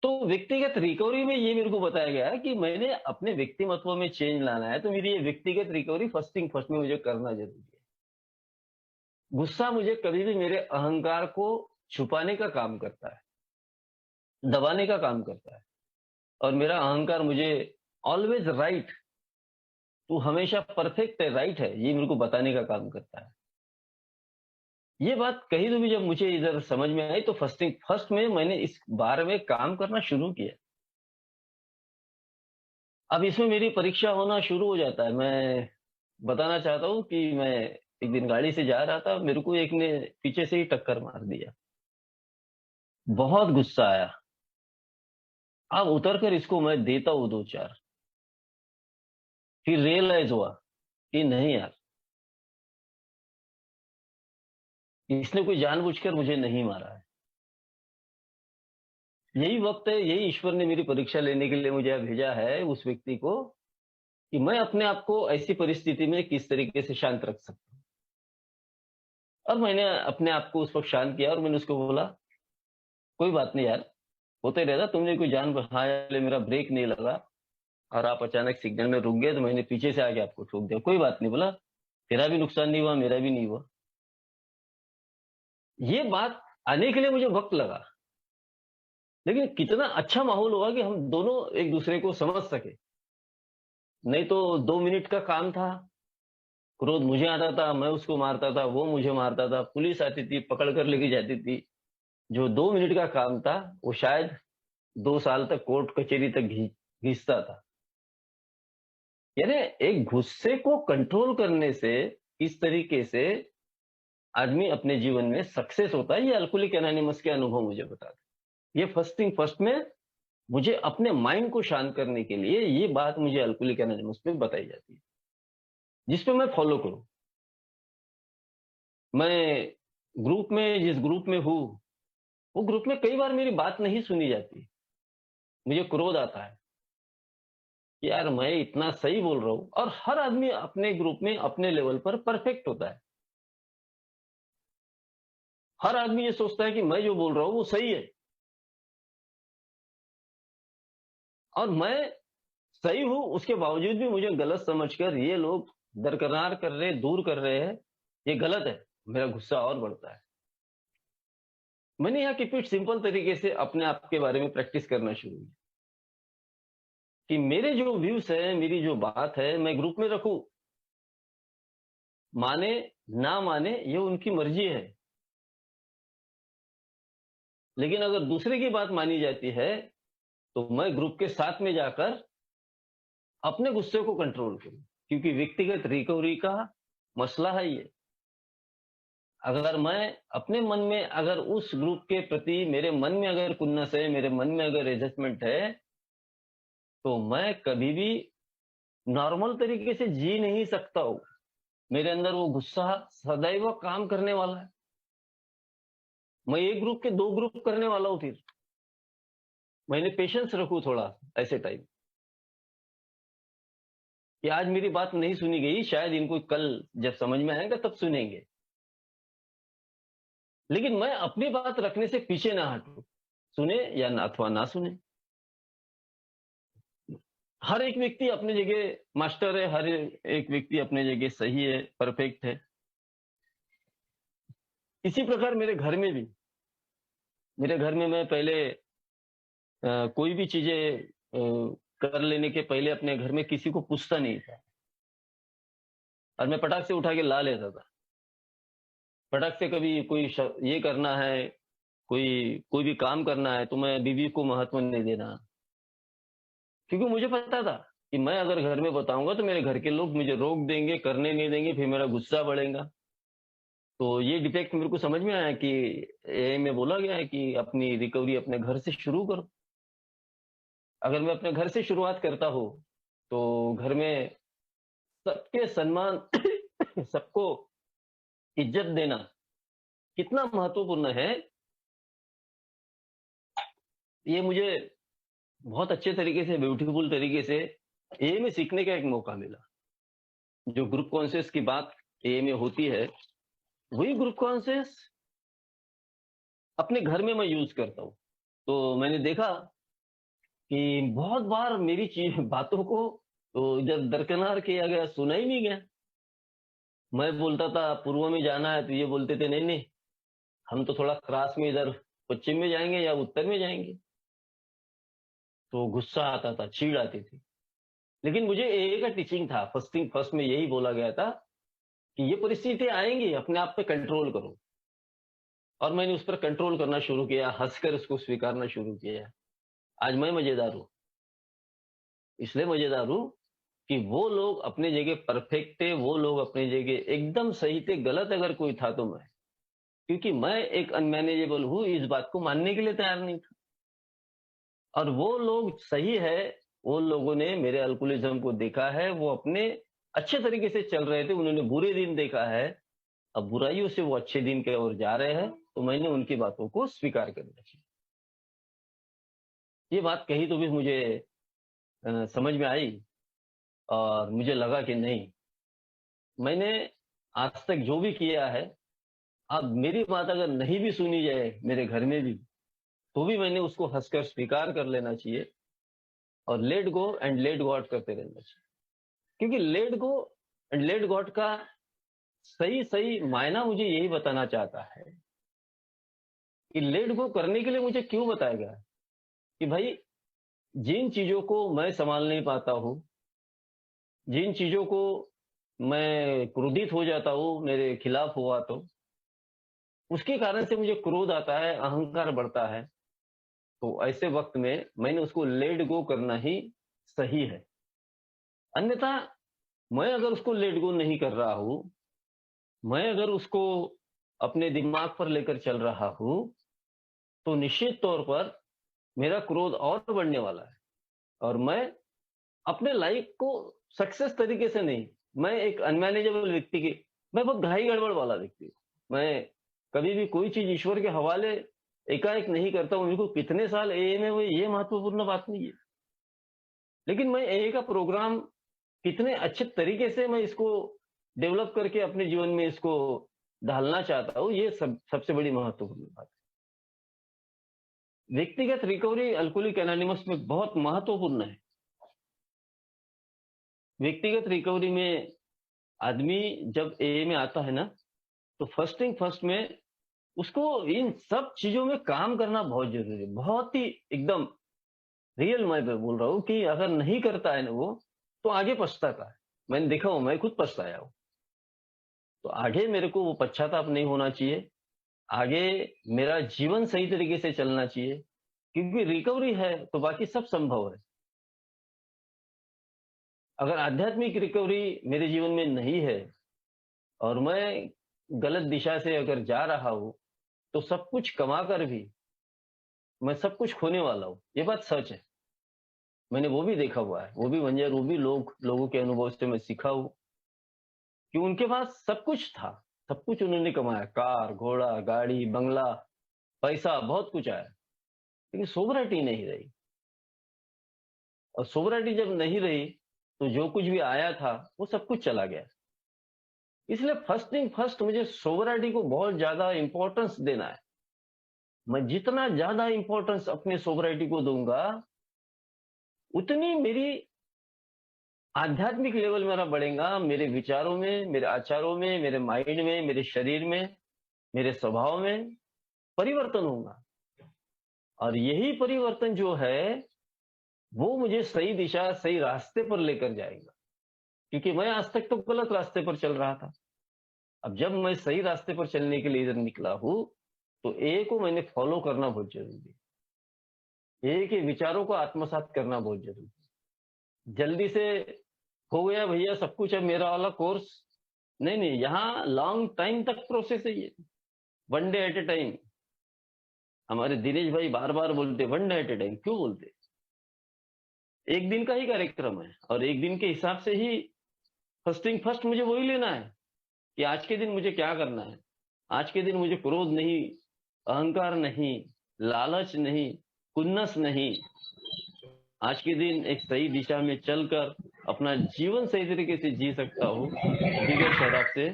तो व्यक्तिगत रिकवरी में ये मेरे को बताया गया है कि मैंने अपने व्यक्तिमत्व में चेंज लाना है, तो मेरी ये व्यक्तिगत रिकवरी फर्स्ट थिंग फर्स्ट में मुझे करना जरूरी है। गुस्सा मुझे कभी भी मेरे अहंकार को छुपाने का काम करता है, दबाने का काम करता है। और मेरा अहंकार मुझे ऑलवेज राइट, तू हमेशा परफेक्ट है, राइट है, ये मेरे को बताने का काम करता है। ये बात कही तो भी जब मुझे इधर समझ में आई, तो फर्स्ट थिंग फर्स्ट में मैंने इस बारे में काम करना शुरू किया। अब इसमें मेरी परीक्षा होना शुरू हो जाता है। मैं बताना चाहता हूँ कि मैं एक दिन गाड़ी से जा रहा था, मेरे को एक ने पीछे से ही टक्कर मार दिया। बहुत गुस्सा आया। अब उतर कर इसको मैं देता हूँ दो चार। फिर रियलाइज हुआ कि नहीं यार, इसने कोई जानबूझकर मुझे नहीं मारा है। यही वक्त है, यही ईश्वर ने मेरी परीक्षा लेने के लिए मुझे भेजा है उस व्यक्ति को, कि मैं अपने आप को ऐसी परिस्थिति में किस तरीके से शांत रख सकता हूँ। और मैंने अपने आप को उस वक्त शांत किया और मैंने उसको बोला, कोई बात नहीं यार, होते ही रहता, तुमने कोई जान, हाँ यार मेरा ब्रेक नहीं लगा और आप अचानक सिग्नल में रुक गए तो मैंने पीछे से आके आपको ठोक दिया, कोई बात नहीं। बोला तेरा भी नुकसान नहीं हुआ, मेरा भी नहीं हुआ। ये बात आने के लिए मुझे वक्त लगा, लेकिन कितना अच्छा माहौल हुआ कि हम दोनों एक दूसरे को समझ सके। नहीं तो 2 मिनट का काम था, क्रोध मुझे आता था, मैं उसको मारता था, वो मुझे मारता था, पुलिस आती थी पकड़ कर लेके जाती थी। जो 2 मिनट का काम था वो शायद 2 साल तक कोर्ट कचहरी तक घिसता था। यानी एक गुस्से को कंट्रोल करने से किस तरीके से आदमी अपने जीवन में सक्सेस होता है, ये अल्कोहलिक एनोनिमस के अनुभव मुझे बताते हैं। ये फर्स्ट थिंग फर्स्ट में मुझे अपने माइंड को शांत करने के लिए ये बात मुझे अल्कोहलिक एनोनिमस में बताई जाती है, जिसपे मैं फॉलो करूं। मैं ग्रुप में, जिस ग्रुप में हूँ, वो ग्रुप में कई बार मेरी बात नहीं सुनी जाती, मुझे क्रोध आता है। कि यार मैं इतना सही बोल रहा हूँ, और हर आदमी अपने ग्रुप में अपने लेवल पर परफेक्ट होता है। हर आदमी ये सोचता है कि मैं जो बोल रहा हूँ वो सही है, और मैं सही हूँ उसके बावजूद भी मुझे गलत समझकर ये लोग दरकिनार कर रहे, दूर कर रहे हैं, ये गलत है। मेरा गुस्सा और बढ़ता है। मैंने यहाँ कीप इट सिंपल तरीके से अपने आप के बारे में प्रैक्टिस करना शुरू किया कि मेरे जो व्यूज है, मेरी जो बात है, मैं ग्रुप में रखूं, माने ना माने ये उनकी मर्जी है। लेकिन अगर दूसरे की बात मानी जाती है तो मैं ग्रुप के साथ में जाकर अपने गुस्से को कंट्रोल करूं, क्योंकि व्यक्तिगत रिकवरी का मसला है ये। अगर मैं अपने मन में, अगर उस ग्रुप के प्रति मेरे मन में अगर खुन्नस है, मेरे मन में अगर एडजस्टमेंट है, तो मैं कभी भी नॉर्मल तरीके से जी नहीं सकता हूं। मेरे अंदर वो गुस्सा सदैव काम करने वाला है। मैं एक ग्रुप के दो ग्रुप करने वाला हूं। फिर मैंने पेशेंस रखू थोड़ा ऐसे टाइम, कि आज मेरी बात नहीं सुनी गई, शायद इनको कल जब समझ में आएगा तब सुनेंगे। लेकिन मैं अपनी बात रखने से पीछे ना हटूं, सुने या ना, अथवा ना सुने। हर एक व्यक्ति अपनी जगह मास्टर है, हर एक व्यक्ति अपनी जगह सही है, परफेक्ट है। इसी प्रकार मेरे घर में भी, मेरे घर में मैं पहले कोई भी चीजें कर लेने के पहले अपने घर में किसी को पूछता नहीं था, और मैं पटाख से उठा के ला लेता था। फटक से कभी कोई ये करना है, कोई कोई भी काम करना है, तो मैं बीवी को महत्व नहीं देना, क्योंकि मुझे पता था कि मैं अगर घर में बताऊंगा तो मेरे घर के लोग मुझे रोक देंगे, करने नहीं देंगे, फिर मेरा गुस्सा बढ़ेगा। तो ये डिफेक्ट मेरे को समझ में आया कि ए में बोला गया है कि अपनी रिकवरी अपने घर से शुरू करो। अगर मैं अपने घर से शुरुआत करता हूँ तो घर में सबके सम्मान सबको इज्जत देना कितना महत्वपूर्ण है, ये मुझे बहुत अच्छे तरीके से, ब्यूटीफुल तरीके से ए में सीखने का एक मौका मिला। जो ग्रुप कॉन्शियस की बात ए में होती है, वही ग्रुप कॉन्शियस अपने घर में मैं यूज करता हूँ। तो मैंने देखा कि बहुत बार मेरी चीज बातों को तो जब दरकिनार किया गया, सुना ही नहीं गया। मैं बोलता था पूर्व में जाना है, तो ये बोलते थे नहीं नहीं, हम तो थोड़ा क्रास में इधर पश्चिम में जाएंगे या उत्तर में जाएंगे। तो गुस्सा आता था, चीड़ आती थी। लेकिन मुझे ए का टीचिंग था, फर्स्ट में यही बोला गया था कि ये परिस्थिति आएंगी, अपने आप पे कंट्रोल करो। और मैंने उस पर कंट्रोल करना शुरू किया, हंसकर उसको स्वीकारना शुरू किया। आज मैं मजेदार हूं, इसलिए मजेदार हूं कि वो लोग अपने जगह परफेक्ट थे, वो लोग अपनी जगह एकदम सही थे। गलत अगर कोई था तो मैं, क्योंकि मैं एक अनमैनेजेबल हूं, इस बात को मानने के लिए तैयार नहीं था। और वो लोग सही है, वो लोगों ने मेरे अल्कोहलिज्म को देखा है, वो अपने अच्छे तरीके से चल रहे थे, उन्होंने बुरे दिन देखा है, अब बुराइयों से वो अच्छे दिन की ओर जा रहे हैं, तो मैंने उनकी बातों को स्वीकार कर लिया। ये बात कही तो भी मुझे समझ में आई, और मुझे लगा कि नहीं, मैंने आज तक जो भी किया है, अब मेरी बात अगर नहीं भी सुनी जाए मेरे घर में भी, तो भी मैंने उसको हंसकर स्वीकार कर लेना चाहिए, और let go and let God करते रहना चाहिए। क्योंकि let go and let God का सही सही मायना मुझे यही बताना चाहता है कि लेट गो करने के लिए मुझे क्यों बताया गया है, कि भाई जिन चीजों को मैं संभाल नहीं पाता हूँ, जिन चीजों को मैं क्रोधित हो जाता हूँ, मेरे खिलाफ हुआ तो उसके कारण से मुझे क्रोध आता है, अहंकार बढ़ता है, तो ऐसे वक्त में मैंने उसको लेट गो करना ही सही है। अन्यथा मैं अगर उसको लेट गो नहीं कर रहा हूं, मैं अगर उसको अपने दिमाग पर लेकर चल रहा हूं, तो निश्चित तौर पर मेरा क्रोध और बढ़ने वाला है, और मैं अपने लाइफ को सक्सेस तरीके से नहीं, मैं एक अनमैनेजेबल व्यक्ति की, मैं बहुत घाई गड़बड़ वाला व्यक्ति हूं। मैं कभी भी कोई चीज ईश्वर के हवाले एकाएक नहीं करता हूं। मेरे को कितने साल ए में हुए, ये महत्वपूर्ण बात नहीं है। लेकिन मैं AA का प्रोग्राम कितने अच्छे तरीके से मैं इसको डेवलप करके अपने जीवन में इसको ढालना चाहता हूँ, ये सबसे बड़ी महत्वपूर्ण बात है। व्यक्तिगत रिकवरी अल्कोहलिक एनोनिमस में बहुत महत्वपूर्ण है। व्यक्तिगत रिकवरी में आदमी जब AA में आता है ना, तो फर्स्ट थिंग फर्स्ट में उसको इन सब चीजों में काम करना बहुत जरूरी है। बहुत ही एकदम रियल मैं बोल रहा हूँ कि अगर नहीं करता है ना वो, तो आगे पछताता है। मैंने देखा हूँ, मैं खुद पछताया हूँ। तो आगे मेरे को वो पश्चाताप नहीं होना चाहिए। आगे मेरा जीवन सही तरीके से चलना चाहिए, क्योंकि रिकवरी है तो बाकी सब संभव है। अगर आध्यात्मिक रिकवरी मेरे जीवन में नहीं है और मैं गलत दिशा से अगर जा रहा हूँ, तो सब कुछ कमा कर भी मैं सब कुछ खोने वाला हूँ। ये बात सच है। मैंने वो भी देखा हुआ है, वो भी वंजर, वो भी लोगों के अनुभव से मैं सीखा हूँ कि उनके पास सब कुछ था, सब कुछ उन्होंने कमाया, कार, घोड़ा, गाड़ी, बंगला, पैसा, बहुत कुछ आया, लेकिन सोबरिटी नहीं रही। और सोबरिटी जब नहीं रही, तो जो कुछ भी आया था, वो सब कुछ चला गया। इसलिए फर्स्ट थिंग फर्स्ट मुझे सोबरिटी को बहुत ज्यादा इंपॉर्टेंस देना है। मैं जितना ज्यादा इंपॉर्टेंस अपने सोबरिटी को दूंगा, उतनी मेरी आध्यात्मिक लेवल मेरा बढ़ेगा, मेरे विचारों में, मेरे आचारों में, मेरे माइंड में, मेरे शरीर में, मेरे स्वभाव में परिवर्तन होगा। और यही परिवर्तन जो है, वो मुझे सही दिशा, सही रास्ते पर लेकर जाएगा। क्योंकि मैं आज तक तो गलत रास्ते पर चल रहा था। अब जब मैं सही रास्ते पर चलने के लिए इधर निकला हूँ, तो ए को मैंने फॉलो करना बहुत जरूरी है। ए के विचारों को आत्मसात करना बहुत जरूरी है। जल्दी से हो गया भैया सब कुछ, अब मेरा वाला कोर्स नहीं, नहीं, यहाँ लॉन्ग टाइम तक प्रोसेस है ये। One day at A time. हमारे दिनेश भाई बार बार बोलते one day at A time, क्यों बोलते? एक दिन का ही कार्यक्रम है, और एक दिन के हिसाब से ही फर्स्ट थिंग फर्स्ट मुझे वही लेना है कि आज के दिन मुझे क्या करना है। आज के दिन मुझे क्रोध नहीं, अहंकार नहीं, लालच नहीं, खुन्नस नहीं। आज के दिन एक सही दिशा में चलकर अपना जीवन सही तरीके से जी सकता हूँ, बिगड़ शराब से।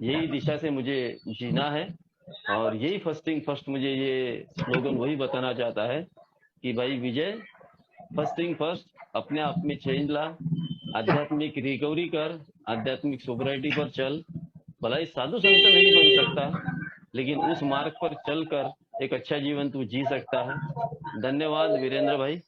यही दिशा से मुझे जीना है। और यही फर्स्ट थिंग फर्स्ट मुझे ये स्लोगन वही बताना चाहता है कि भाई विजय, फर्स्ट थिंग फर्स्ट अपने आप में चेंज ला, आध्यात्मिक रिकवरी कर, आध्यात्मिक सोबराइटी पर चल। भला ही साधु संत नहीं बन सकता, लेकिन उस मार्ग पर चलकर एक अच्छा जीवन तू जी सकता है। धन्यवाद वीरेंद्र भाई।